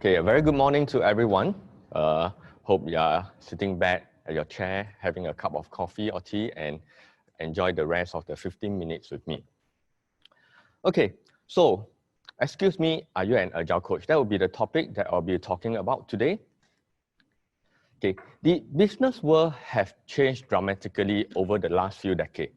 Okay, a very good morning to everyone. Hope you are sitting back at your chair, having a cup of coffee or tea, and enjoy the rest of the 15 minutes with me. Okay, so excuse me, are you an Agile coach? That will be the topic that I'll be talking about today. Okay, the business world has changed dramatically over the last few decades.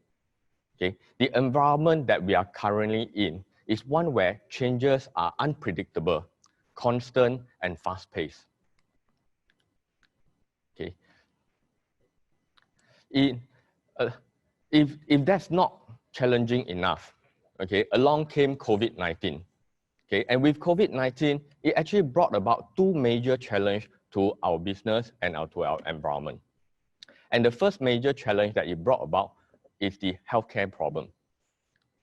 Okay, the environment that we are currently in is one where changes are unpredictable, constant, and fast-paced. Okay, if that's not challenging enough, okay, along came COVID-19. Okay, and with COVID-19, it actually brought about two major challenges to our business and to our environment. And the first major challenge that it brought about is the healthcare problem.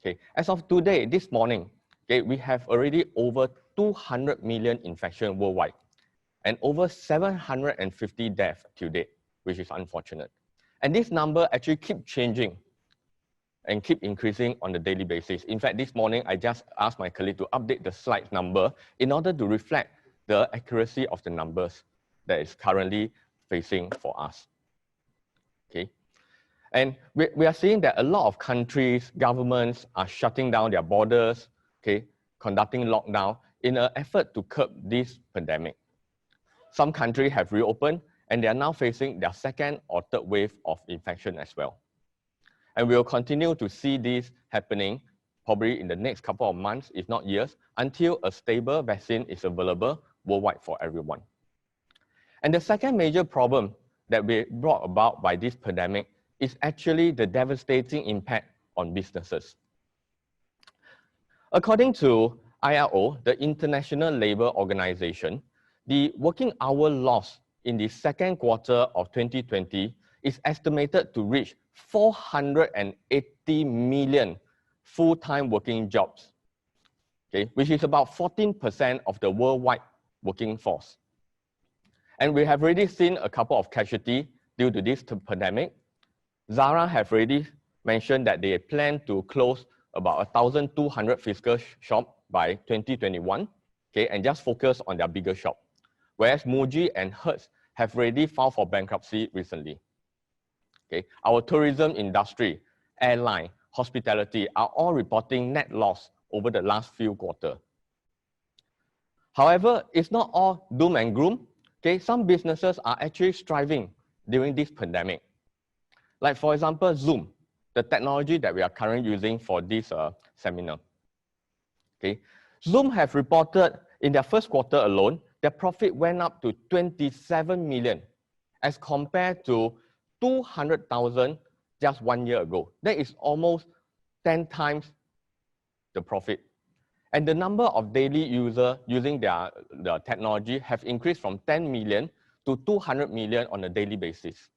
Okay, as of today, this morning, okay, we have already over 200 million infections worldwide and over 750 deaths to date, which is unfortunate. And this number actually keeps changing and keep increasing on a daily basis. In fact, this morning, I just asked my colleague to update the slide number in order to reflect the accuracy of the numbers that is currently facing for us. Okay, and we are seeing that a lot of countries, governments are shutting down their borders, okay, conducting lockdown in an effort to curb this pandemic. Some countries have reopened and they are now facing their second or third wave of infection as well. And we'll continue to see this happening probably in the next couple of months, if not years, until a stable vaccine is available worldwide for everyone. And the second major problem that we brought about by this pandemic is actually the devastating impact on businesses. According to ILO, the International Labour Organization, the working hour loss in the second quarter of 2020 is estimated to reach 480 million full-time working jobs, okay, which is about 14% of the worldwide working force. And we have already seen a couple of casualties due to this pandemic. Zara have already mentioned that they plan to close about 1,200 physical shops by 2021, okay, and just focus on their bigger shop. Whereas Muji and Hertz have already filed for bankruptcy recently. Okay, our tourism industry, airline, hospitality are all reporting net loss over the last few quarters. However, it's not all doom and gloom. Okay, some businesses are actually striving during this pandemic. Like for example, Zoom, the technology that we are currently using for this seminar. Okay, Zoom have reported in their first quarter alone, their profit went up to 27 million as compared to 200,000 just 1 year ago. That is almost 10 times the profit. And the number of daily users using the technology have increased from 10 million to 200 million on a daily basis.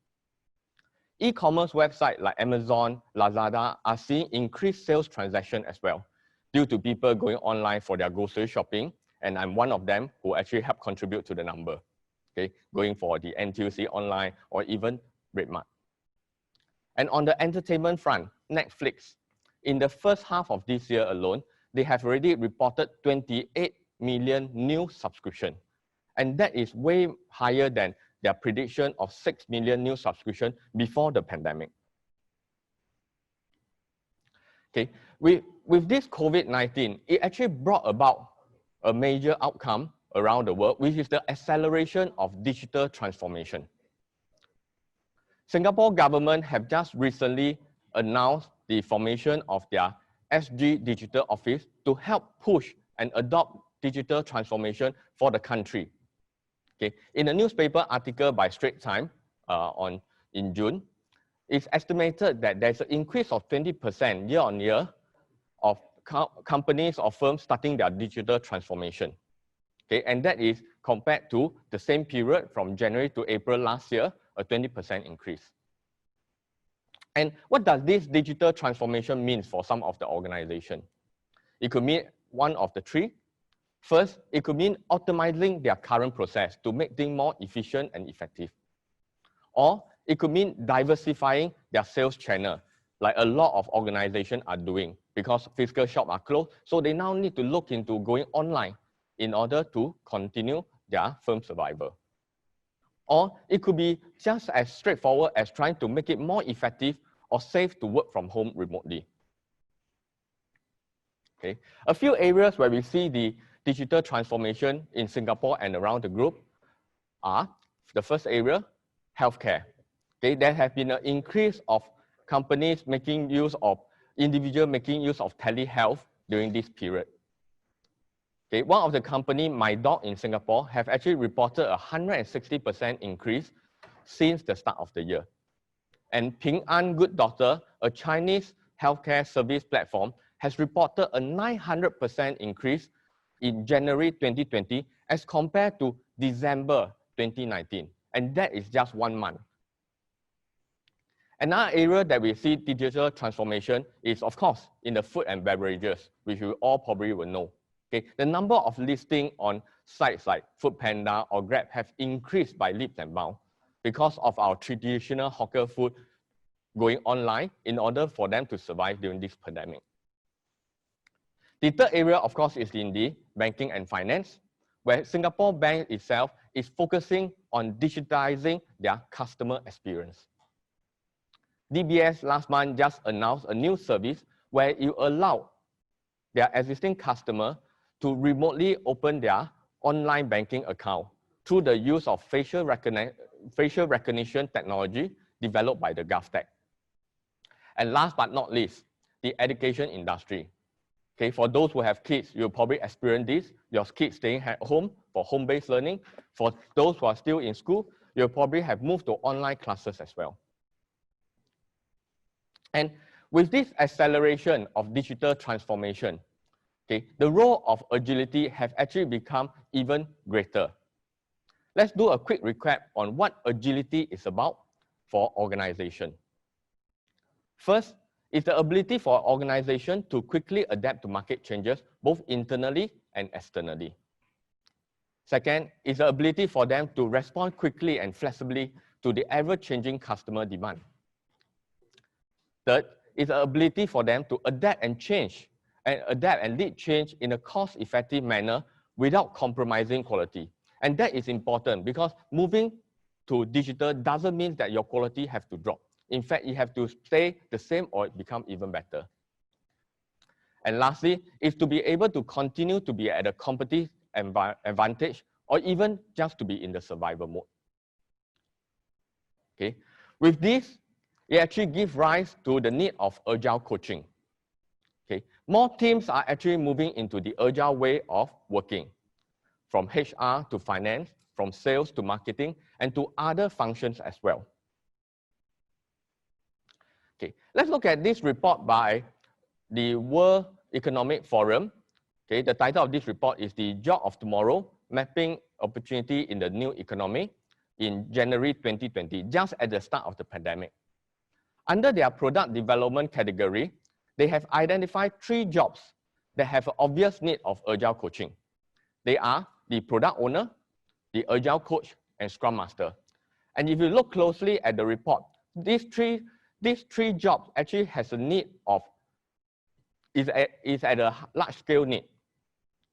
E-commerce websites like Amazon, Lazada are seeing increased sales transaction as well due to people going online for their grocery shopping. And I'm one of them who actually help contribute to the number, okay, going for the NTUC online or even Redmart. And on the entertainment front, Netflix, in the first half of this year alone, they have already reported 28 million new subscriptions. And that is way higher than their prediction of 6 million new subscriptions before the pandemic. Okay, with this COVID-19, it actually brought about a major outcome around the world, which is the acceleration of digital transformation. Singapore government have just recently announced the formation of their SG Digital Office to help push and adopt digital transformation for the country. Okay, in a newspaper article by Straits Times in June, it's estimated that there's an increase of 20% year on year of companies or firms starting their digital transformation. Okay, and that is compared to the same period from January to April last year, a 20% increase. And what does this digital transformation mean for some of the organizations? It could mean one of the three. First, it could mean optimizing their current process to make things more efficient and effective. Or it could mean diversifying their sales channel, like a lot of organizations are doing because physical shops are closed. So they now need to look into going online in order to continue their firm survival. Or it could be just as straightforward as trying to make it more effective or safe to work from home remotely. Okay. A few areas where we see the digital transformation in Singapore and around the globe are, the first area, healthcare. Okay. There have been an increase of companies making use of, individuals making use of telehealth during this period. Okay. One of the company, My Dog in Singapore, have actually reported a 160% increase since the start of the year. And Ping An Good Doctor, a Chinese healthcare service platform, has reported a 900% increase in January 2020 as compared to December 2019. And that is just 1 month. Another area that we see digital transformation is, of course, in the food and beverages, which you all probably will know. Okay, the number of listings on sites like Foodpanda or Grab have increased by leaps and bounds because of our traditional hawker food going online in order for them to survive during this pandemic. The third area, of course, is in the banking and finance, where Singapore Bank itself is focusing on digitizing their customer experience. DBS last month just announced a new service where you allow their existing customer to remotely open their online banking account through the use of facial recognition technology developed by the GovTech. And last but not least, the education industry. Okay, for those who have kids, you'll probably experience this. Your kids staying at home for home-based learning. For those who are still in school, you'll probably have moved to online classes as well. And with this acceleration of digital transformation, okay, the role of agility have actually become even greater. Let's do a quick recap on what agility is about for organization. First, is the ability for an organization to quickly adapt to market changes, both internally and externally. Second, is the ability for them to respond quickly and flexibly to the ever-changing customer demand. Third, is the ability for them to adapt and lead change in a cost-effective manner without compromising quality. And that is important because moving to digital doesn't mean that your quality has to drop. In fact, you have to stay the same or become even better. And lastly, is to be able to continue to be at a competitive advantage or even just to be in the survival mode. Okay. With this, it actually gives rise to the need of agile coaching. Okay. More teams are actually moving into the agile way of working, from HR to finance, from sales to marketing, and to other functions as well. Okay, let's look at this report by the World Economic Forum. Okay, the title of this report is The Job of Tomorrow, Mapping Opportunity in the New Economy in January 2020, just at the start of the pandemic. Under their product development category, they have identified 3 jobs that have an obvious need of agile coaching. They are the product owner, the agile coach, and scrum master. And if you look closely at the report, these three jobs actually has a need of, is at a large scale need.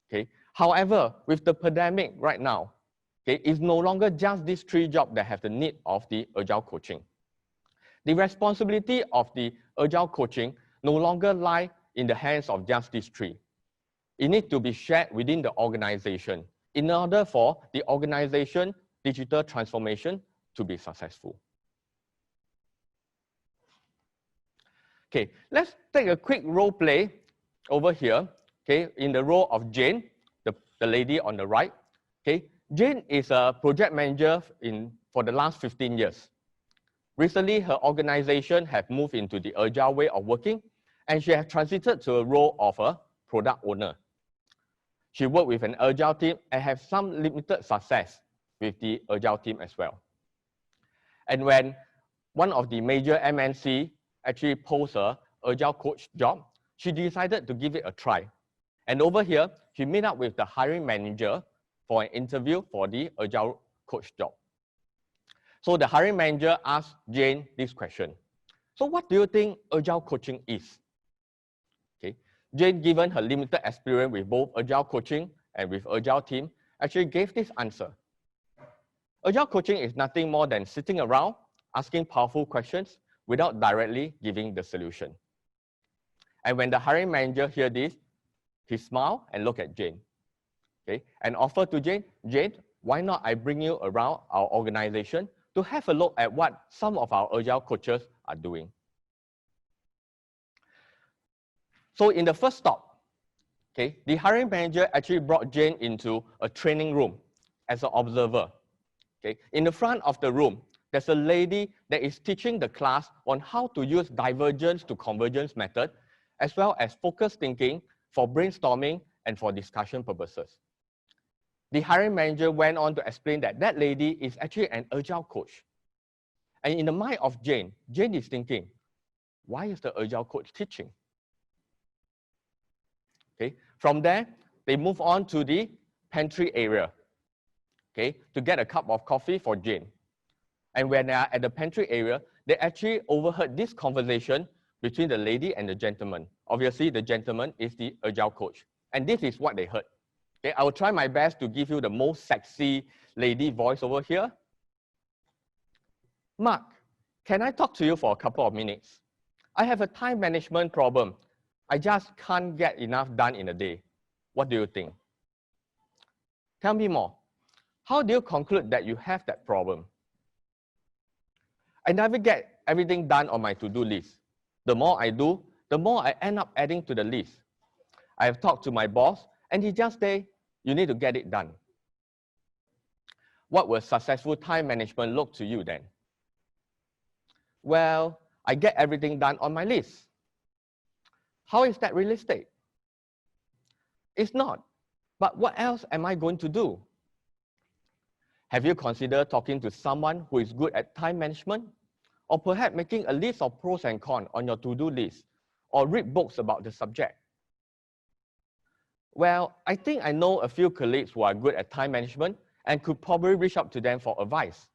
Okay. However, with the pandemic right now, okay, it's no longer just these 3 jobs that have the need of the agile coaching. The responsibility of the agile coaching no longer lie in the hands of just these 3. It needs to be shared within the organization in order for the organization digital transformation to be successful. Okay, let's take a quick role play over here. Okay, in the role of Jane, the lady on the right. Okay, Jane is a project manager for the last 15 years. Recently, her organization have moved into the agile way of working, and she has transited to a role of a product owner. She worked with an agile team and have some limited success with the agile team as well. And when one of the major MNC actually posed an agile coach job, she decided to give it a try. And over here, she met up with the hiring manager for an interview for the agile coach job. So the hiring manager asked Jane this question. So what do you think agile coaching is? Okay. Jane, given her limited experience with both agile coaching and with agile team, actually gave this answer. Agile coaching is nothing more than sitting around, asking powerful questions without directly giving the solution. And when the hiring manager heard this, he smiled and looked at Jane, okay, and offered to Jane, Jane, why not I bring you around our organization to have a look at what some of our Agile coaches are doing. So in the first stop, okay, the hiring manager actually brought Jane into a training room as an observer. Okay. In the front of the room, there's a lady that is teaching the class on how to use divergence to convergence method, as well as focused thinking for brainstorming and for discussion purposes. The hiring manager went on to explain that that lady is actually an Agile coach. And in the mind of Jane, Jane is thinking, why is the Agile coach teaching? Okay. From there, they move on to the pantry area, okay, to get a cup of coffee for Jane. And when they are at the pantry area, they actually overheard this conversation between the lady and the gentleman. Obviously, the gentleman is the Agile coach. And this is what they heard. Okay, I will try my best to give you the most sexy lady voice over here. Mark, can I talk to you for a couple of minutes? I have a time management problem. I just can't get enough done in a day. What do you think? Tell me more. How do you conclude that you have that problem? I never get everything done on my to-do list. The more I do, the more I end up adding to the list. I have talked to my boss, and he just said, you need to get it done. What will successful time management look to you then? Well, I get everything done on my list. How is that realistic? It's not. But what else am I going to do? Have you considered talking to someone who is good at time management? Or perhaps making a list of pros and cons on your to-do list? Or read books about the subject? Well, I think I know a few colleagues who are good at time management and could probably reach out to them for advice.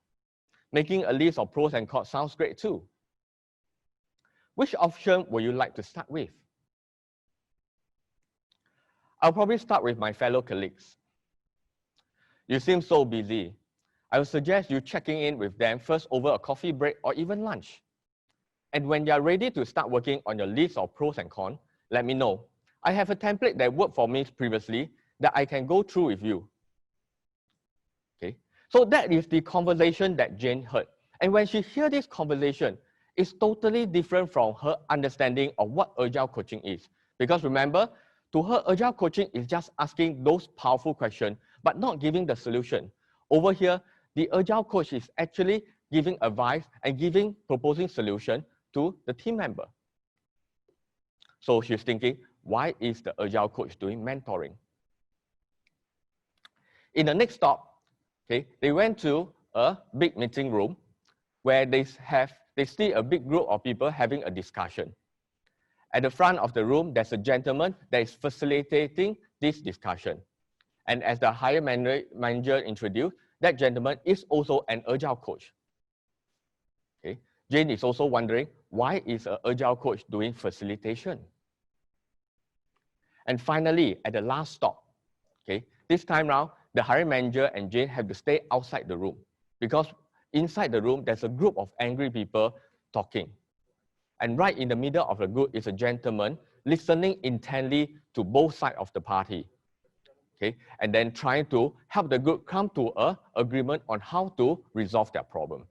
Making a list of pros and cons sounds great too. Which option would you like to start with? I'll probably start with my fellow colleagues. You seem so busy. I would suggest you checking in with them first over a coffee break or even lunch. And when you're ready to start working on your list of pros and cons, let me know. I have a template that worked for me previously that I can go through with you. Okay, so that is the conversation that Jane heard. And when she heard this conversation, it's totally different from her understanding of what Agile coaching is. Because remember, to her, Agile coaching is just asking those powerful questions, but not giving the solution. Over here, the Agile coach is actually giving advice and proposing solution to the team member. So she's thinking, why is the Agile coach doing mentoring? In the next stop, okay, they went to a big meeting room where they see a big group of people having a discussion. At the front of the room, there's a gentleman that is facilitating this discussion. And as the hiring manager introduced, that gentleman is also an Agile coach. Okay. Jane is also wondering, why is an Agile coach doing facilitation? And finally, at the last stop, okay, this time round, the hiring manager and Jane have to stay outside the room because inside the room, there's a group of angry people talking. And right in the middle of the group is a gentleman listening intently to both sides of the party. Okay, and then trying to help the group come to an agreement on how to resolve their problem.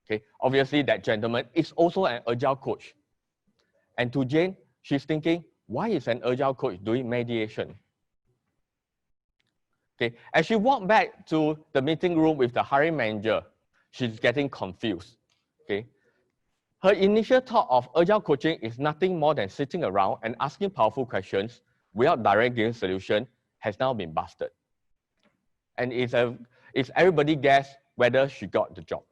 Okay, obviously that gentleman is also an Agile coach. And to Jane, she's thinking, why is an Agile coach doing mediation? Okay, as she walked back to the meeting room with the hiring manager, she's getting confused. Okay, her initial thought of Agile coaching is nothing more than sitting around and asking powerful questions without direct giving solution has now been busted. And it's everybody guess whether she got the job.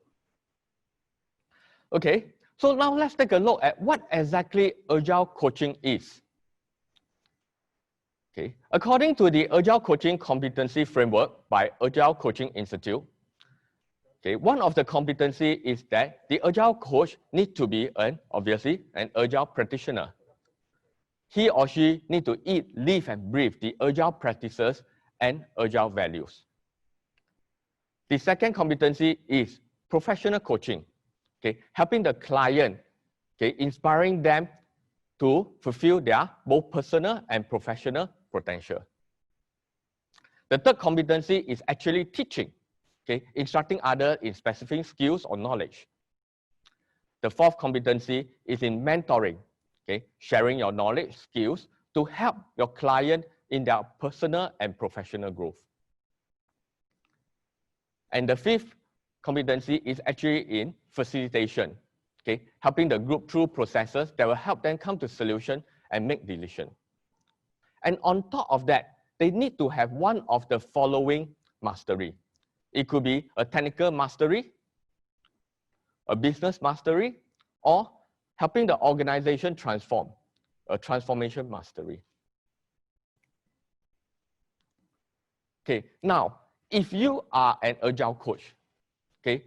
Okay, so now let's take a look at what exactly Agile coaching is. Okay, according to the Agile Coaching Competency Framework by Agile Coaching Institute, okay, one of the competency is that the Agile coach needs to be obviously an Agile practitioner. He or she needs to eat, live, and breathe the Agile practices and Agile values. The second competency is professional coaching, okay, helping the client, okay, inspiring them to fulfill their both personal and professional potential. The third competency is actually teaching, okay, instructing others in specific skills or knowledge. The fourth competency is in mentoring, okay, sharing your knowledge, skills to help your client in their personal and professional growth. And the fifth competency is actually in facilitation, okay, helping the group through processes that will help them come to solution and make decisions. And on top of that, they need to have one of the following mastery. It could be a technical mastery, a business mastery, or helping the organization transform, a transformation mastery. Okay, now, if you are an Agile coach, okay,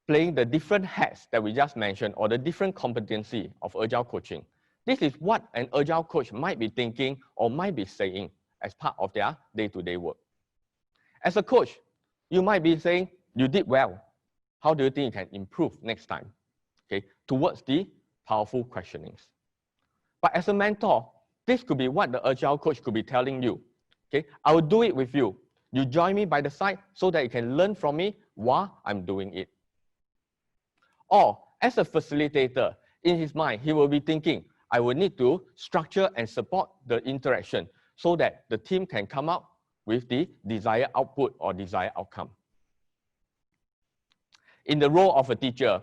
playing the different hats that we just mentioned or the different competency of Agile coaching, this is what an Agile coach might be thinking or might be saying as part of their day-to-day work. As a coach, you might be saying, you did well. How do you think you can improve next time? Okay, towards the powerful questionings. But as a mentor, this could be what the Agile coach could be telling you. Okay, I will do it with you. You join me by the side so that you can learn from me while I'm doing it. Or as a facilitator, in his mind, he will be thinking, I will need to structure and support the interaction so that the team can come up with the desired output or desired outcome. In the role of a teacher,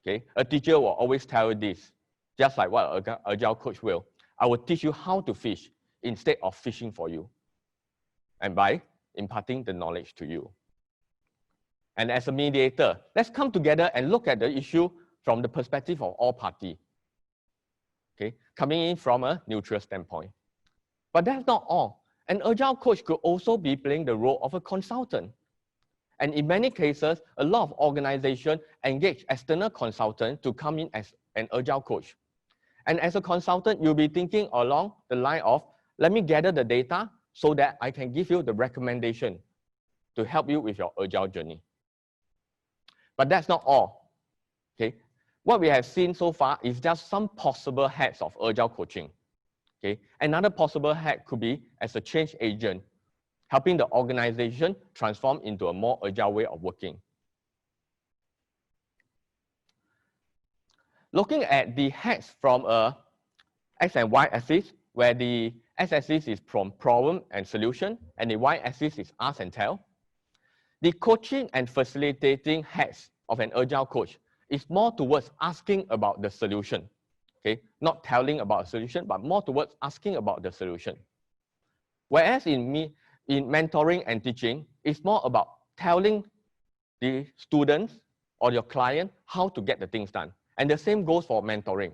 okay, a teacher will always tell you this, just like what an Agile coach will. I will teach you how to fish instead of fishing for you, and by imparting the knowledge to you. And as a mediator, let's come together and look at the issue from the perspective of all parties. Okay, coming in from a neutral standpoint. But that's not all. An Agile coach could also be playing the role of a consultant. And in many cases, a lot of organizations engage external consultants to come in as an Agile coach. And as a consultant, you'll be thinking along the line of, let me gather the data so that I can give you the recommendation to help you with your Agile journey. But that's not all. Okay? What we have seen so far is just some possible hats of Agile coaching. Okay? Another possible hat could be as a change agent, helping the organization transform into a more Agile way of working. Looking at the hats from a X and Y axis, where the X-axis is from problem and solution, and the Y-axis is ask and tell. The coaching and facilitating hats of an Agile coach is more towards asking about the solution. Okay? Not telling about a solution, but more towards asking about the solution. Whereas in mentoring and teaching, it's more about telling the students or your client how to get the things done. And the same goes for mentoring.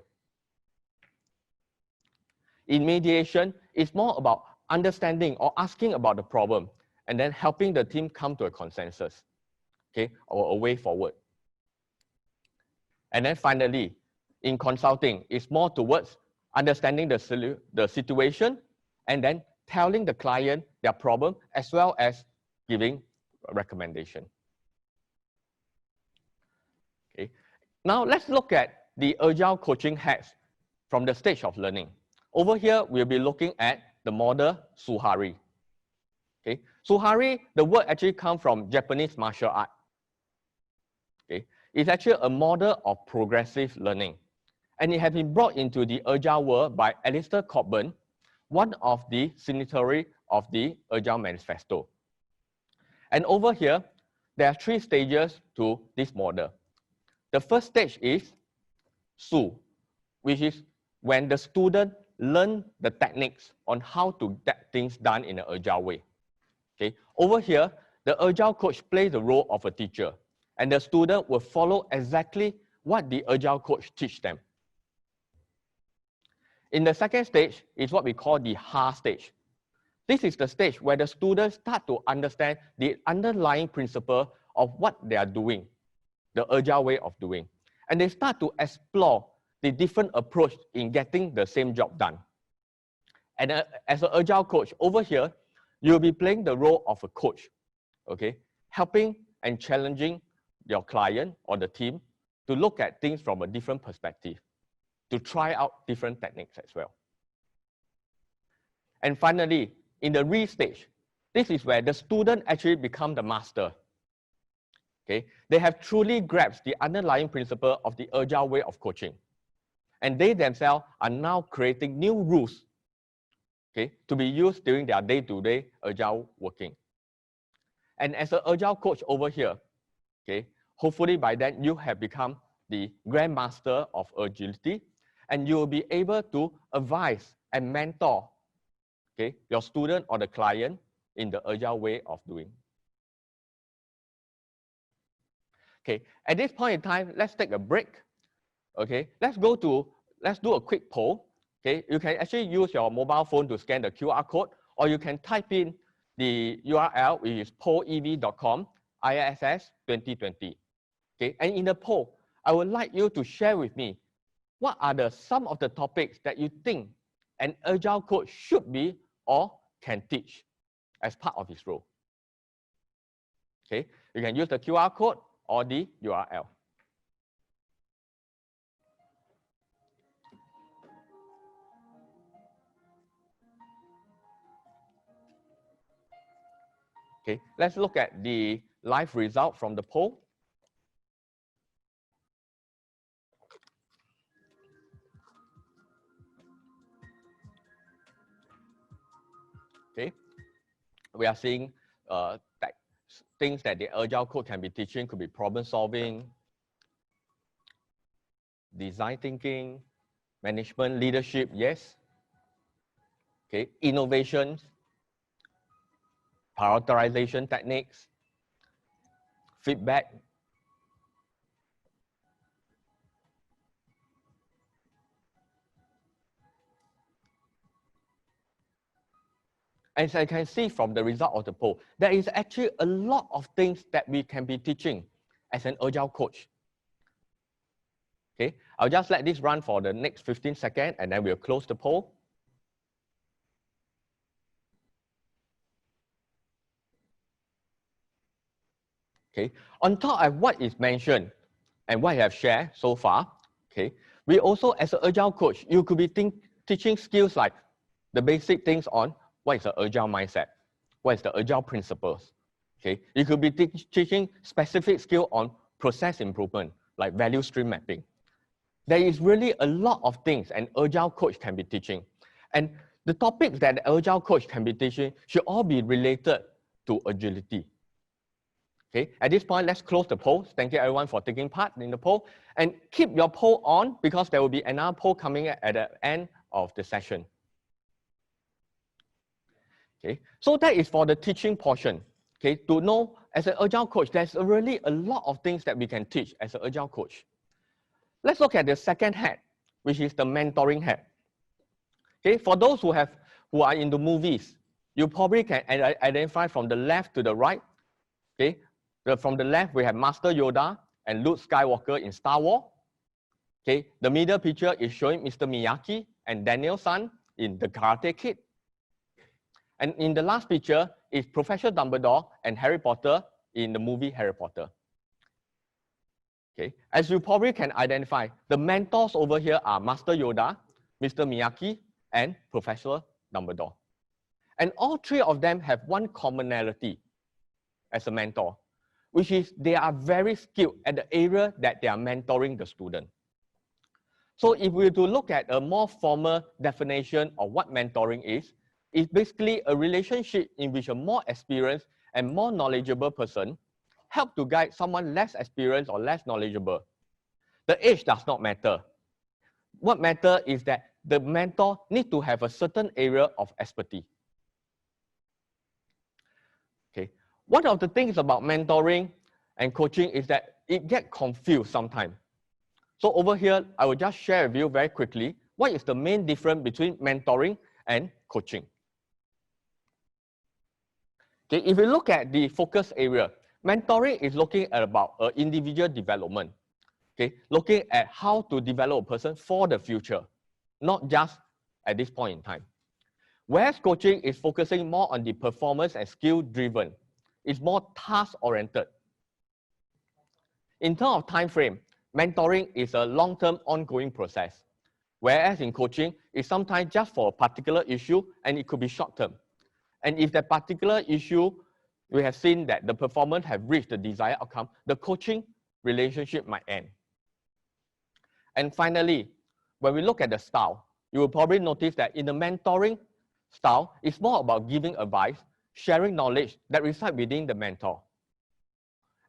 In mediation, it's more about understanding or asking about the problem and then helping the team come to a consensus, okay, or a way forward. And then finally, in consulting, it's more towards understanding the situation and then telling the client their problem as well as giving a recommendation. Okay. Now let's look at the Agile coaching hats from the stage of learning. Over here, we'll be looking at the model Suhari. Okay. Suhari, the word actually comes from Japanese martial art. Okay. It's actually a model of progressive learning. And it has been brought into the Agile world by Alistair Cockburn, one of the signatories of the Agile Manifesto. And over here, there are 3 stages to this model. The first stage is Su, which is when the student learn the techniques on how to get things done in an Agile way. Okay. Over here, the Agile coach plays the role of a teacher, and the student will follow exactly what the Agile coach teach them. In the second stage is what we call the Ha stage. This is the stage where the students start to understand the underlying principle of what they are doing, the Agile way of doing, and they start to explore the different approach in getting the same job done. And as an Agile coach, over here, you'll be playing the role of a coach, okay? Helping and challenging your client or the team to look at things from a different perspective, to try out different techniques as well. And finally, in the re stage, this is where the student actually become the master. Okay? They have truly grasped the underlying principle of the Agile way of coaching. And they themselves are now creating new rules, okay, to be used during their day-to-day Agile working. And as an Agile coach over here, okay, hopefully by then you have become the grandmaster of agility, and you will be able to advise and mentor, okay, your student or the client in the Agile way of doing. Okay, at this point in time, let's take a break. Okay, let's do a quick poll. Okay, you can actually use your mobile phone to scan the QR code, or you can type in the URL, which is pollev.com, ISS 2020. Okay, and in the poll, I would like you to share with me what are some of the topics that you think an Agile coach should be or can teach as part of his role. Okay, you can use the QR code or the URL. Okay, let's look at the live result from the poll. Okay, we are seeing things that the Agile coach can be teaching could be problem solving, design thinking, management, leadership, yes. Okay, innovations, prioritization techniques, feedback. As I can see from the result of the poll, there is actually a lot of things that we can be teaching as an Agile coach. Okay, I'll just let this run for the next 15 seconds and then we'll close the poll. Okay, on top of what is mentioned and what I have shared so far, okay, we also, as an Agile coach, you could be teaching skills like the basic things on what is the Agile mindset, what is the Agile principles. Okay, you could be teaching specific skill on process improvement, like value stream mapping. There is really a lot of things an Agile coach can be teaching. And the topics that the Agile coach can be teaching should all be related to agility. Okay, at this point, let's close the poll. Thank you everyone for taking part in the poll. And keep your poll on because there will be another poll coming at the end of the session. Okay, so that is for the teaching portion. Okay, to know as an Agile coach, there's really a lot of things that we can teach as an Agile coach. Let's look at the second hat, which is the mentoring hat. Okay, for those who are in the movies, you probably can identify from the left to the right. Okay, from the left we have Master Yoda and Luke Skywalker in Star Wars. Okay, the middle picture is showing Mr. Miyagi and Daniel San in The Karate Kid. And in the last picture is Professor Dumbledore and Harry Potter in the movie Harry Potter. Okay, as you probably can identify, the mentors over here are Master Yoda, Mr. Miyagi, and Professor Dumbledore. And all three of them have one commonality as a mentor, which is they are very skilled at the area that they are mentoring the student. So if we were to look at a more formal definition of what mentoring is, it's basically a relationship in which a more experienced and more knowledgeable person help to guide someone less experienced or less knowledgeable. The age does not matter. What matters is that the mentor needs to have a certain area of expertise. Okay. One of the things about mentoring and coaching is that it gets confused sometimes. So over here, I will just share with you very quickly what is the main difference between mentoring and coaching. Okay, if you look at the focus area, mentoring is looking at about individual development. Okay, looking at how to develop a person for the future, not just at this point in time. Whereas coaching is focusing more on the performance and skill driven. It's more task oriented. In terms of time frame, mentoring is a long-term ongoing process. Whereas in coaching, it's sometimes just for a particular issue and it could be short-term. And if that particular issue, we have seen that the performance have reached the desired outcome, the coaching relationship might end. And finally, when we look at the style, you will probably notice that in the mentoring style, it's more about giving advice, sharing knowledge that resides within the mentor.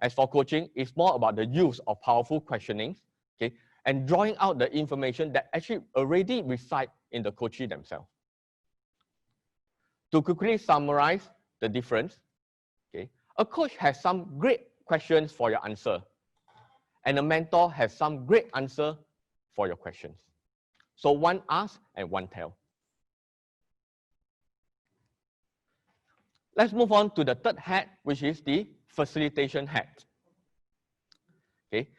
As for coaching, it's more about the use of powerful questionings, okay, and drawing out the information that actually already reside in the coachee themselves. To quickly summarize the difference, okay, a coach has some great questions for your answer, and a mentor has some great answer for your questions. So one ask and one tell. Let's move on to the third hat, which is the facilitation hat. Okay.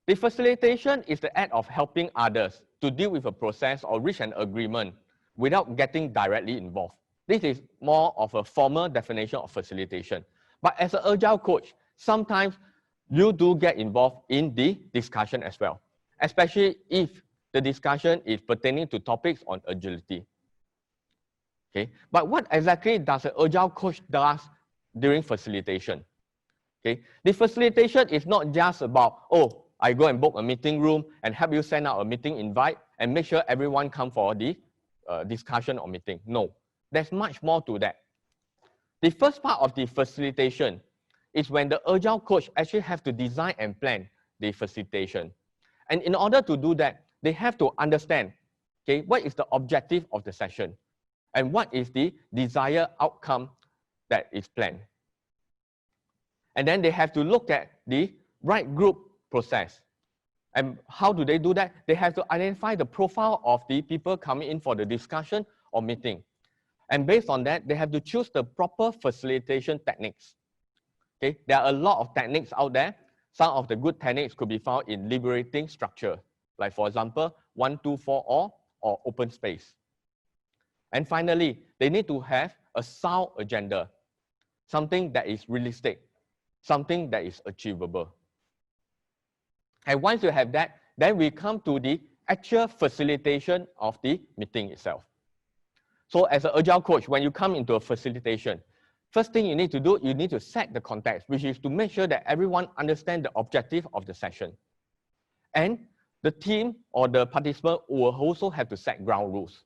The facilitation is the act of helping others to deal with a process or reach an agreement without getting directly involved. This is more of a formal definition of facilitation. But as an Agile coach, sometimes you do get involved in the discussion as well, especially if the discussion is pertaining to topics on agility. Okay, but what exactly does an Agile coach does during facilitation? Okay, the facilitation is not just about, oh, I go and book a meeting room and help you send out a meeting invite and make sure everyone come for the discussion or meeting. No, there's much more to that. The first part of the facilitation is when the Agile coach actually have to design and plan the facilitation. And in order to do that, they have to understand, okay, what is the objective of the session and what is the desired outcome that is planned. And then they have to look at the right group process. And how do they do that? They have to identify the profile of the people coming in for the discussion or meeting. And based on that, they have to choose the proper facilitation techniques. Okay? There are a lot of techniques out there. Some of the good techniques could be found in liberating structure, like for example, 1, 2, 4 all, or open space. And finally, they need to have a sound agenda, something that is realistic, something that is achievable. And once you have that, then we come to the actual facilitation of the meeting itself. So as an Agile coach, when you come into a facilitation, first thing you need to do, you need to set the context, which is to make sure that everyone understands the objective of the session. And the team or the participant will also have to set ground rules.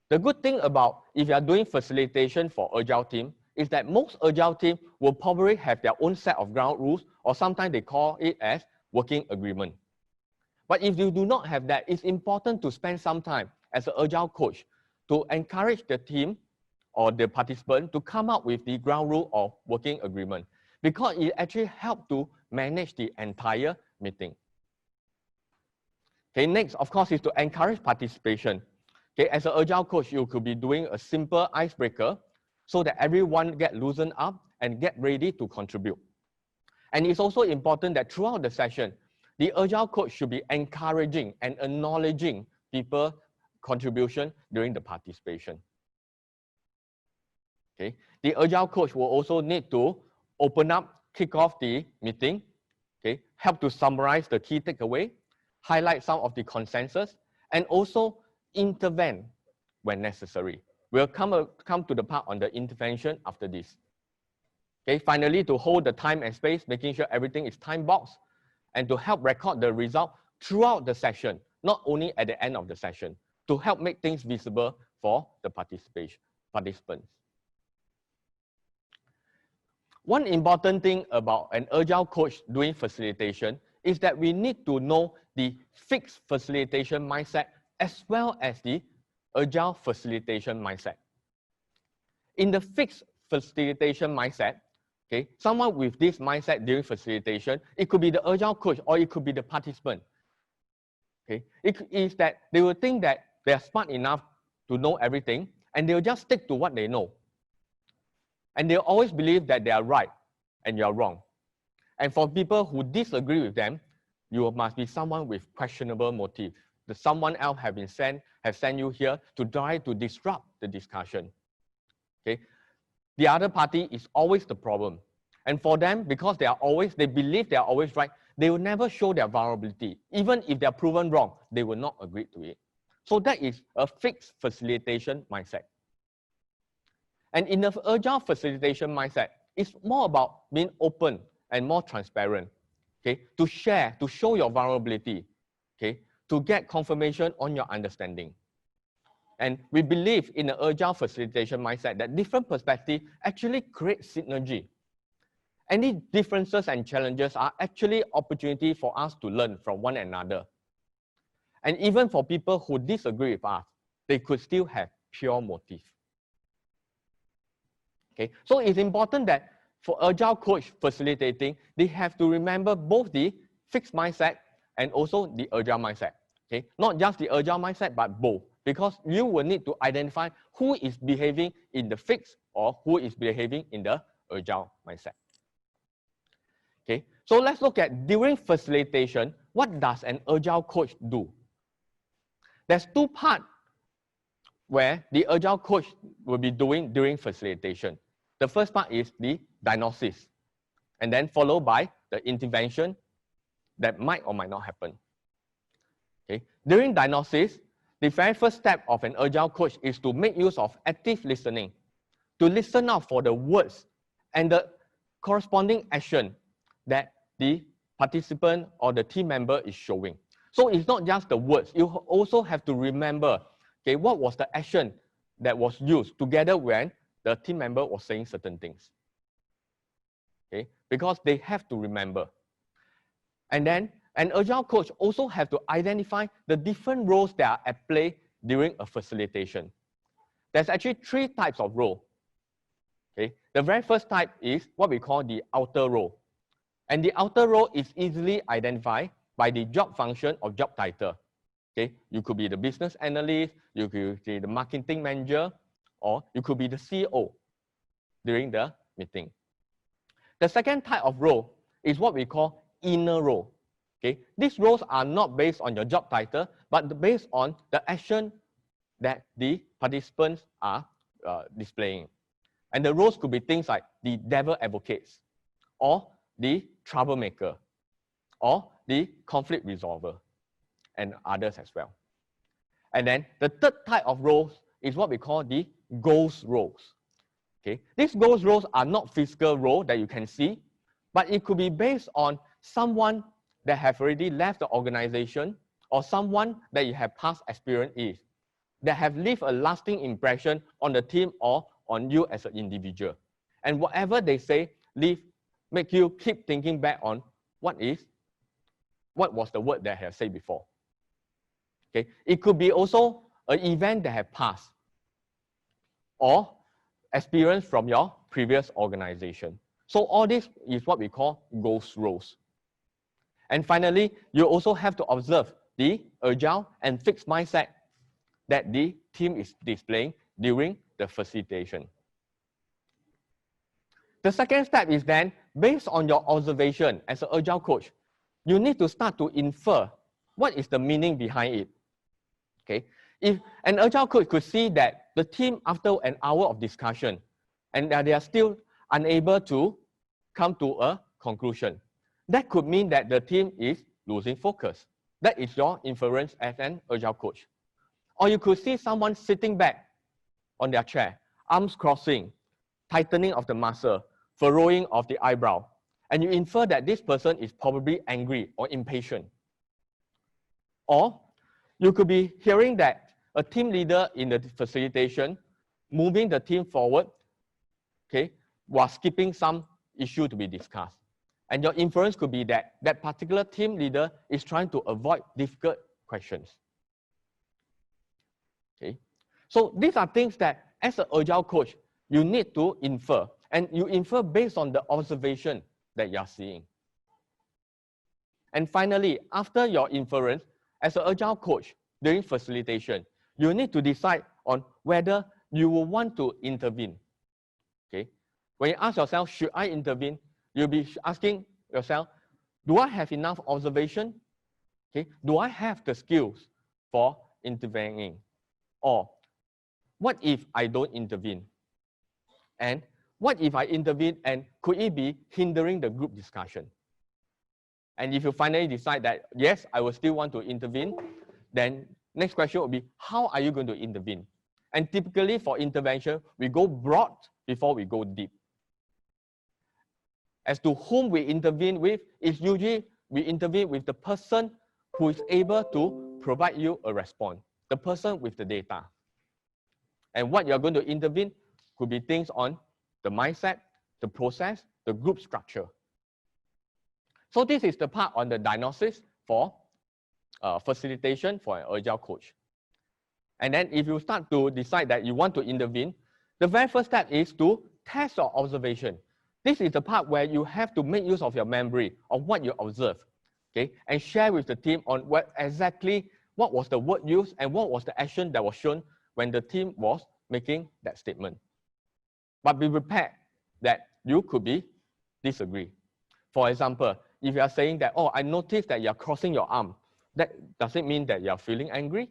The good thing about if you are doing facilitation for Agile team is that most Agile team will probably have their own set of ground rules, or sometimes they call it as working agreement. But if you do not have that, it's important to spend some time as an Agile coach to encourage the team or the participant to come up with the ground rule or working agreement, because it actually helps to manage the entire meeting. Okay, next, of course, is to encourage participation. Okay, as an Agile coach, you could be doing a simple icebreaker so that everyone get loosened up and get ready to contribute. And it's also important that throughout the session, the Agile coach should be encouraging and acknowledging people's contribution during the participation. Okay, the Agile coach will also need to open up, kick off the meeting, okay, help to summarize the key takeaway, highlight some of the consensus, and also intervene when necessary. We'll come to the part on the intervention after this. Okay, finally, to hold the time and space, making sure everything is time boxed, and to help record the result throughout the session, not only at the end of the session, to help make things visible for the participants. One important thing about an Agile coach doing facilitation is that we need to know the fixed facilitation mindset as well as the Agile facilitation mindset. In the fixed facilitation mindset, okay, someone with this mindset during facilitation, it could be the Agile coach or it could be the participant. Okay, it is that they will think that they are smart enough to know everything and they'll just stick to what they know. And they'll always believe that they are right and you're wrong. And for people who disagree with them, you must be someone with questionable motive someone else have sent you here to try to disrupt the discussion. Okay, the other party is always the problem, and for them, because they believe they are always right, they will never show their vulnerability. Even if they are proven wrong, they will not agree to it. So that is a fixed facilitation mindset. And in the agile facilitation mindset, it's more about being open and more transparent. Okay, to share, to show your vulnerability. Okay, to get confirmation on your understanding. And we believe in the agile facilitation mindset that different perspectives actually create synergy. Any differences and challenges are actually opportunity for us to learn from one another. And even for people who disagree with us, they could still have pure motive. Okay, so it's important that for Agile Coach facilitating, they have to remember both the fixed mindset and also the agile mindset. Okay, not just the agile mindset, but both, because you will need to identify who is behaving in the fixed or who is behaving in the agile mindset. Okay, so let's look at during facilitation, what does an agile coach do? There's two parts where the agile coach will be doing during facilitation. The first part is the diagnosis, and then followed by the intervention that might or might not happen. Okay. During diagnosis, the very first step of an agile coach is to make use of active listening, to listen out for the words and the corresponding action that the participant or the team member is showing. So it's not just the words, you also have to remember, okay, what was the action that was used together when the team member was saying certain things. Okay, because they have to remember. And then an agile coach also have to identify the different roles that are at play during a facilitation. There's actually three types of role. Okay, the very first type is what we call the outer role. And the outer role is easily identified by the job function or job title. Okay, you could be the business analyst, you could be the marketing manager, or you could be the CEO during the meeting. The second type of role is what we call inner role. Okay, these roles are not based on your job title, but based on the action that the participants are displaying. And the roles could be things like the devil advocates, or the troublemaker, or the conflict resolver, and others as well. And then the third type of roles is what we call the ghost roles. Okay, these ghost roles are not physical roles that you can see, but it could be based on someone that have already left the organization, or someone that you have past experience is, that have left a lasting impression on the team or on you as an individual. And whatever they say, make you keep thinking back on what was the word that I have said before. Okay, it could be also an event that have passed, or experience from your previous organization. So all this is what we call ghost roles. And finally, you also have to observe the agile and fixed mindset that the team is displaying during the facilitation. The second step is then, based on your observation as an agile coach, you need to start to infer what is the meaning behind it. Okay, if an agile coach could see that the team, after an hour of discussion, and that they are still unable to come to a conclusion, that could mean that the team is losing focus. That is your inference as an agile coach. Or you could see someone sitting back on their chair, arms crossing, tightening of the muscle, furrowing of the eyebrow, and you infer that this person is probably angry or impatient. Or you could be hearing that a team leader in the facilitation moving the team forward, okay, while skipping some issue to be discussed. And your inference could be that that particular team leader is trying to avoid difficult questions. Okay, so these are things that as an agile coach, you need to infer, and you infer based on the observation that you are seeing. And finally, after your inference, as an agile coach during facilitation, you need to decide on whether you will want to intervene. Okay, when you ask yourself, should I intervene? You'll be asking yourself, do I have enough observation? Okay, do I have the skills for intervening? Or what if I don't intervene? And what if I intervene and could it be hindering the group discussion? And if you finally decide that, yes, I will still want to intervene, then next question will be, how are you going to intervene? And typically for intervention, we go broad before we go deep. As to whom we intervene with, is usually we intervene with the person who is able to provide you a response, the person with the data. And what you're going to intervene could be things on the mindset, the process, the group structure. So this is the part on the diagnosis for facilitation for an Agile coach. And then if you start to decide that you want to intervene, the very first step is to test your observation. This is the part where you have to make use of your memory of what you observe, okay, and share with the team on what was the word used and what was the action that was shown when the team was making that statement. But be prepared that you could be disagree. For example, if you are saying that, oh, I noticed that you are crossing your arm, that does it mean that you are feeling angry?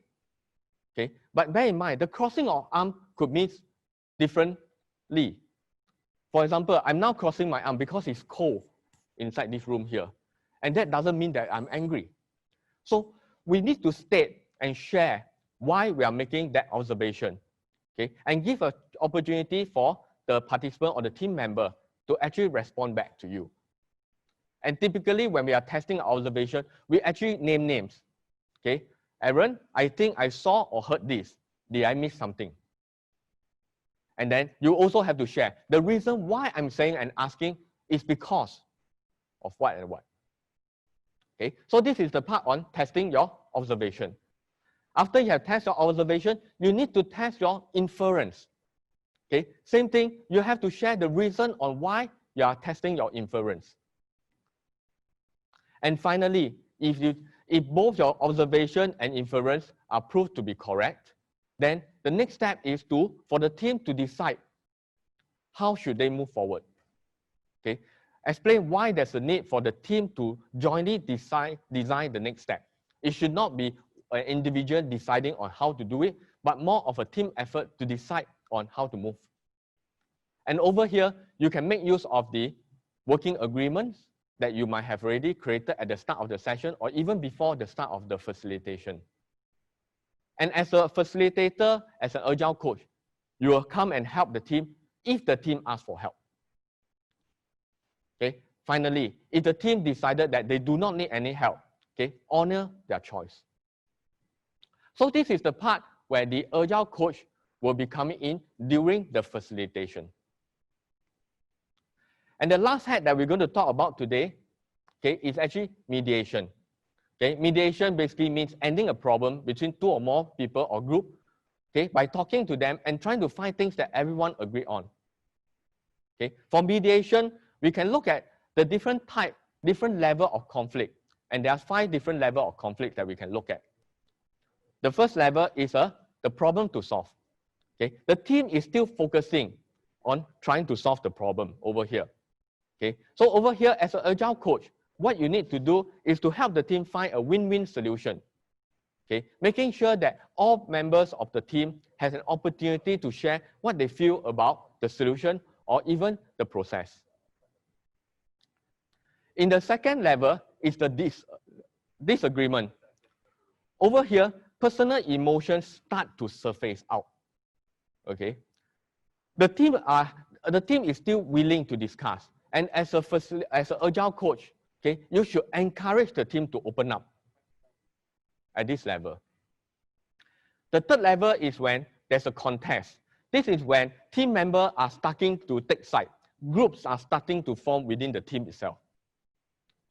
Okay, but bear in mind, the crossing of arm could mean differently. For example, I'm now crossing my arm because it's cold inside this room here. And that doesn't mean that I'm angry. So we need to state and share why we are making that observation, okay, and give an opportunity for the participant or the team member to actually respond back to you. And typically when we are testing our observation, we actually name names, okay. Aaron, I think I saw or heard this. Did I miss something? And then you also have to share. The reason why I'm saying and asking is because of what and what. Okay, so this is the part on testing your observation. After you have tested your observation, you need to test your inference. Okay, same thing, you have to share the reason on why you are testing your inference. And finally, if both your observation and inference are proved to be correct, then the next step is for the team to decide how should they move forward. Okay, explain why there's a need for the team to jointly design the next step. It should not be an individual deciding on how to do it, but more of a team effort to decide on how to move. And over here, you can make use of the working agreements that you might have already created at the start of the session or even before the start of the facilitation. And as a facilitator, as an Agile coach, you will come and help the team if the team asks for help. Okay. Finally, if the team decided that they do not need any help, okay, honor their choice. So this is the part where the Agile coach will be coming in during the facilitation. And the last hat that we're going to talk about today, okay, is actually mediation. Okay, mediation basically means ending a problem between two or more people or group, okay, by talking to them and trying to find things that everyone agree on. Okay, for mediation, we can look at the different level of conflict, and there are 5 different levels of conflict that we can look at. The first level is the problem to solve. Okay, the team is still focusing on trying to solve the problem over here. Okay, so over here as an Agile coach, what you need to do is to help the team find a win-win solution. Okay, making sure that all members of the team has an opportunity to share what they feel about the solution or even the process. In the second level is the disagreement. Over here, personal emotions start to surface out. Okay, the team is still willing to discuss, and as an Agile coach, okay, you should encourage the team to open up at this level. The third level is when there's a contest. This is when team members are starting to take side. Groups are starting to form within the team itself.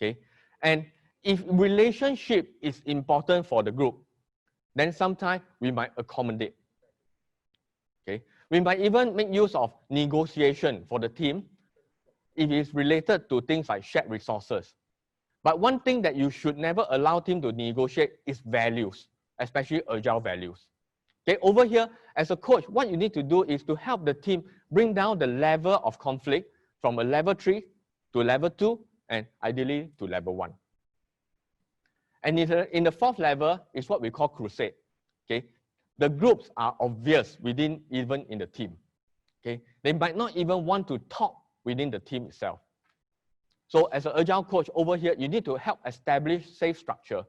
Okay, and if relationship is important for the group, then sometimes we might accommodate. Okay, we might even make use of negotiation for the team if it's related to things like shared resources. But one thing that you should never allow team to negotiate is values, especially Agile values. Okay, over here, as a coach, what you need to do is to help the team bring down the level of conflict from a level 3 to level 2 and ideally to level 1. And in the fourth level is what we call crusade. Okay, the groups are obvious even in the team. Okay, they might not even want to talk within the team itself. So as an agile coach over here, you need to help establish safe structure.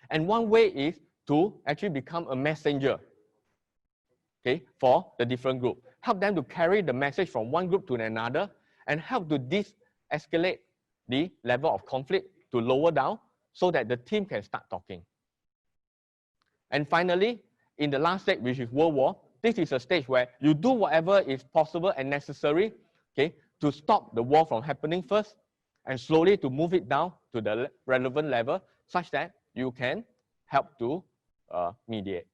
And one way is to actually become a messenger, okay, for the different group. Help them to carry the message from one group to another and help to de-escalate the level of conflict to lower down so that the team can start talking. And finally, in the last stage, which is World War, this is a stage where you do whatever is possible and necessary, okay, to stop the war from happening first and slowly to move it down to the relevant level such that you can help to mediate.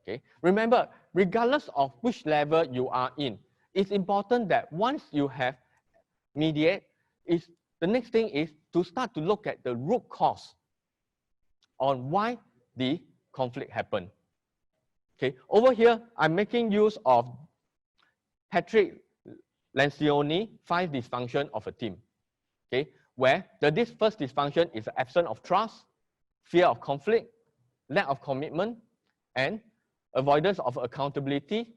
Okay. Remember, regardless of which level you are in, it's important that once you have mediate, the next thing is to start to look at the root cause on why the conflict happened. Okay. Over here, I'm making use of Patrick Lencioni 5 dysfunction of a team. Okay, where this first dysfunction is the absence of trust, fear of conflict, lack of commitment, and avoidance of accountability,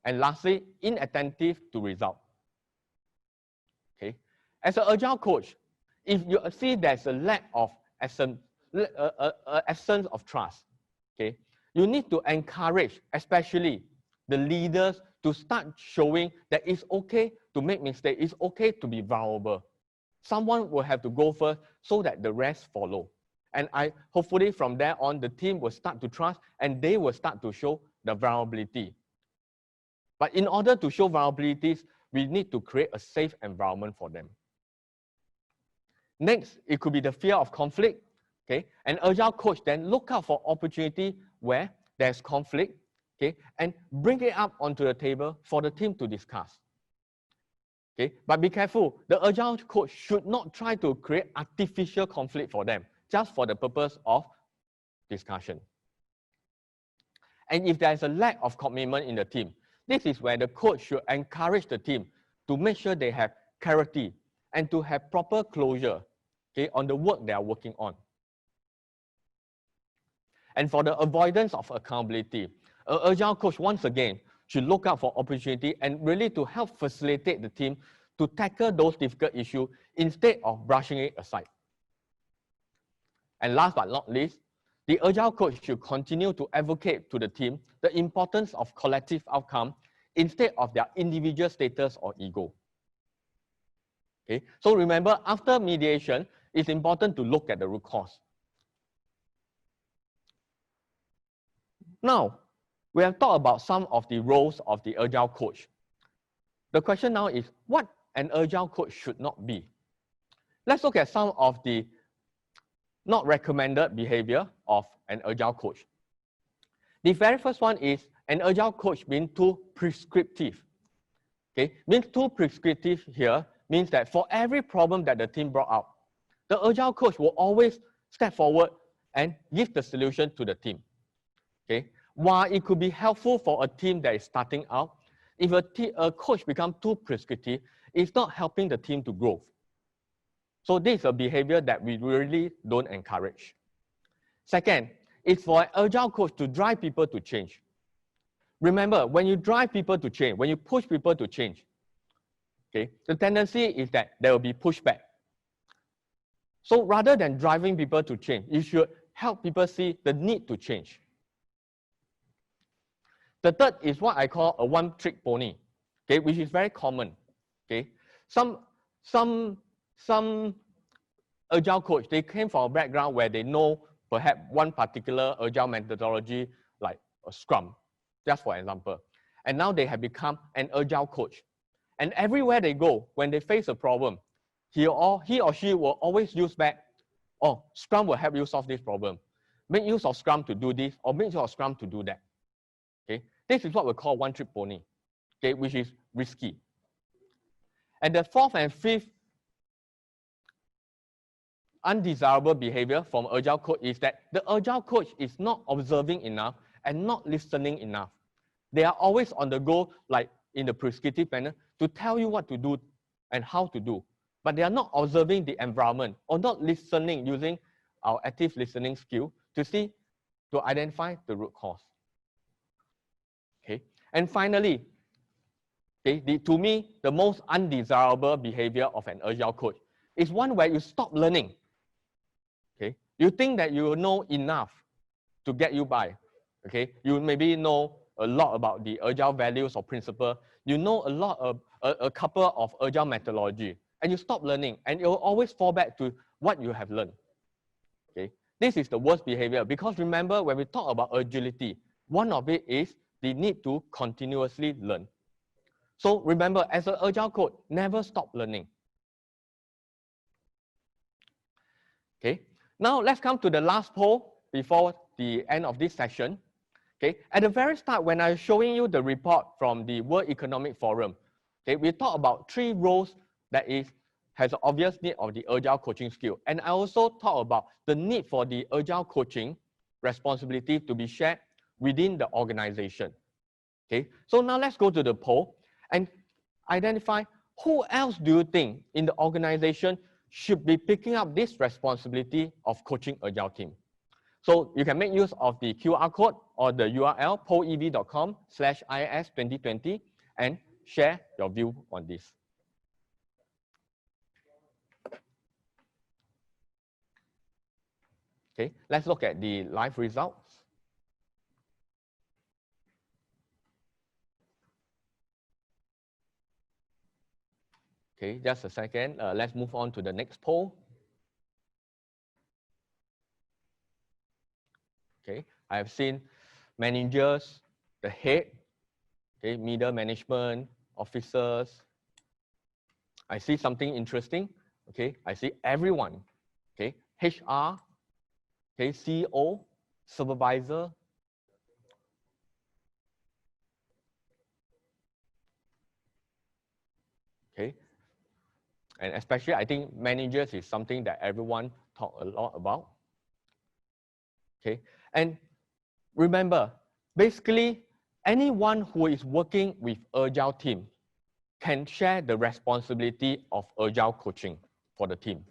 and lastly, inattentive to result. Okay, as an agile coach, if you see there's a lack of absence of trust, okay, you need to encourage, especially the leaders, to start showing that it's okay to make mistakes, it's okay to be vulnerable. Someone will have to go first so that the rest follow. And hopefully from there on, the team will start to trust and they will start to show the vulnerability. But in order to show vulnerabilities, we need to create a safe environment for them. Next, it could be the fear of conflict. Okay, an agile coach then look out for opportunity where there's conflict, okay, and bring it up onto the table for the team to discuss. Okay, but be careful, the agile coach should not try to create artificial conflict for them, just for the purpose of discussion. And if there is a lack of commitment in the team, this is where the coach should encourage the team to make sure they have clarity and to have proper closure, okay, on the work they are working on. And for the avoidance of accountability, an agile coach, once again, should look out for opportunity and really to help facilitate the team to tackle those difficult issues instead of brushing it aside. And last but not least, the agile coach should continue to advocate to the team the importance of collective outcome instead of their individual status or ego. Okay, so remember, after mediation, it's important to look at the root cause. Now, we have talked about some of the roles of the agile coach. The question now is what an agile coach should not be. Let's look at some of the not recommended behavior of an agile coach. The very first one is an agile coach being too prescriptive. Okay, being too prescriptive here means that for every problem that the team brought up, the agile coach will always step forward and give the solution to the team. Okay, while it could be helpful for a team that is starting out, if a coach becomes too prescriptive, it's not helping the team to grow. So this is a behavior that we really don't encourage. Second, it's for an agile coach to drive people to change. Remember, when you drive people to change, when you push people to change, okay, the tendency is that there will be pushback. So rather than driving people to change, you should help people see the need to change. The third is what I call a one-trick pony, okay, which is very common. Okay, some agile coach, they came from a background where they know perhaps one particular agile methodology like a Scrum, just for example. And now they have become an agile coach. And everywhere they go, when they face a problem, he or she will always use back, oh, Scrum will help you solve this problem. Make use of Scrum to do this, or make use of Scrum to do that. Okay, this is what we call one-trick pony, okay, which is risky. And the fourth and fifth undesirable behavior from agile coach is that the agile coach is not observing enough and not listening enough. They are always on the go, like in the prescriptive manner, to tell you what to do and how to do. But they are not observing the environment or not listening using our active listening skill to identify the root cause. Okay, and finally, okay, to me, the most undesirable behavior of an Agile coach is one where you stop learning. Okay, you think that you know enough to get you by. Okay, you maybe know a lot about the Agile values or principle. You know a lot of a couple of Agile methodology, and you stop learning, and you'll always fall back to what you have learned. Okay, this is the worst behavior, because remember, when we talk about agility, one of it is the need to continuously learn. So remember, as an Agile coach, never stop learning. Okay, now let's come to the last poll before the end of this session. Okay, at the very start, when I was showing you the report from the World Economic Forum, okay, we talked about 3 roles that has an obvious need of the Agile coaching skill. And I also talked about the need for the Agile coaching responsibility to be shared within the organization. Okay, so now let's go to the poll and identify who else do you think in the organization should be picking up this responsibility of coaching Agile team. So you can make use of the QR code or the URL pollev.com/IS2020 and share your view on this. Okay, let's look at the live results. Okay, just a second. Let's move on to the next poll. Okay, I have seen managers, the head, okay, middle management, officers. I see something interesting. Okay, I see everyone. Okay, HR, okay, CEO, supervisor. Okay, and especially I think managers is something that everyone talk a lot about. Okay, and remember, basically, anyone who is working with Agile team can share the responsibility of Agile coaching for the team.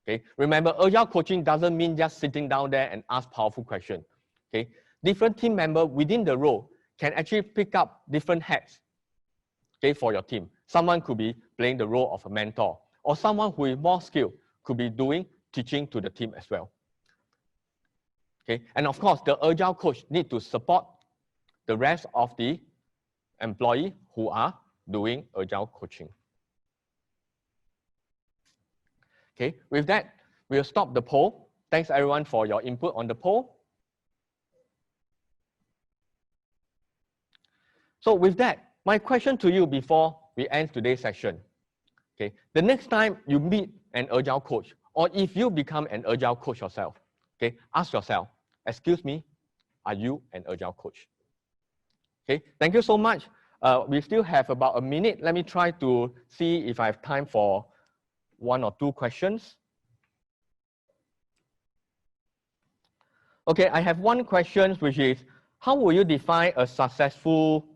Okay, remember, Agile coaching doesn't mean just sitting down there and ask powerful questions. Okay, different team members within the role can actually pick up different hats. Okay, for your team. Someone could be playing the role of a mentor, or someone who is more skilled could be doing teaching to the team as well. Okay, and of course, the Agile coach need to support the rest of the employee who are doing Agile coaching. Okay, with that, we'll stop the poll. Thanks everyone for your input on the poll. So with that, my question to you before we end today's session. Okay, the next time you meet an Agile coach, or if you become an Agile coach yourself, okay, ask yourself, excuse me, are you an Agile coach? Okay, thank you so much. We still have about a minute. Let me try to see if I have time for 1 or 2 questions. Okay, I have one question, which is, how will you define a successful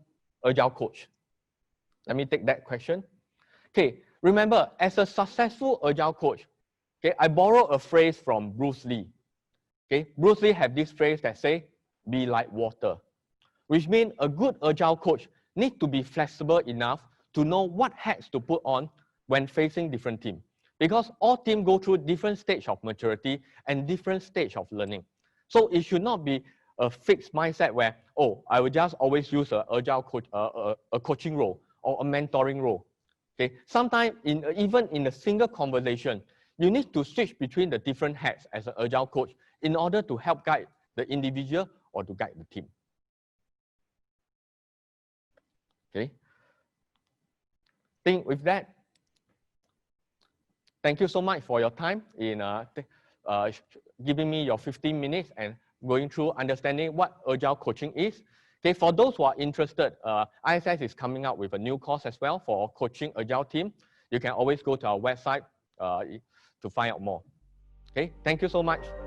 Agile coach? Let me take that question. Okay, remember, as a successful Agile coach, okay, I borrow a phrase from Bruce Lee. Okay, Bruce Lee had this phrase that say, be like water, which means a good Agile coach needs to be flexible enough to know what hats to put on when facing different teams. Because all teams go through different stage of maturity and different stage of learning. So it should not be a fixed mindset where, oh, I will just always use an Agile coach, a coaching role or a mentoring role. Okay, sometimes even in a single conversation, you need to switch between the different hats as an Agile coach in order to help guide the individual or to guide the team. Okay, I think with that, thank you so much for your time in giving me your 15 minutes and going through understanding what Agile coaching is. Okay, for those who are interested, ISS is coming out with a new course as well for coaching Agile team. You can always go to our website to find out more. Okay, thank you so much.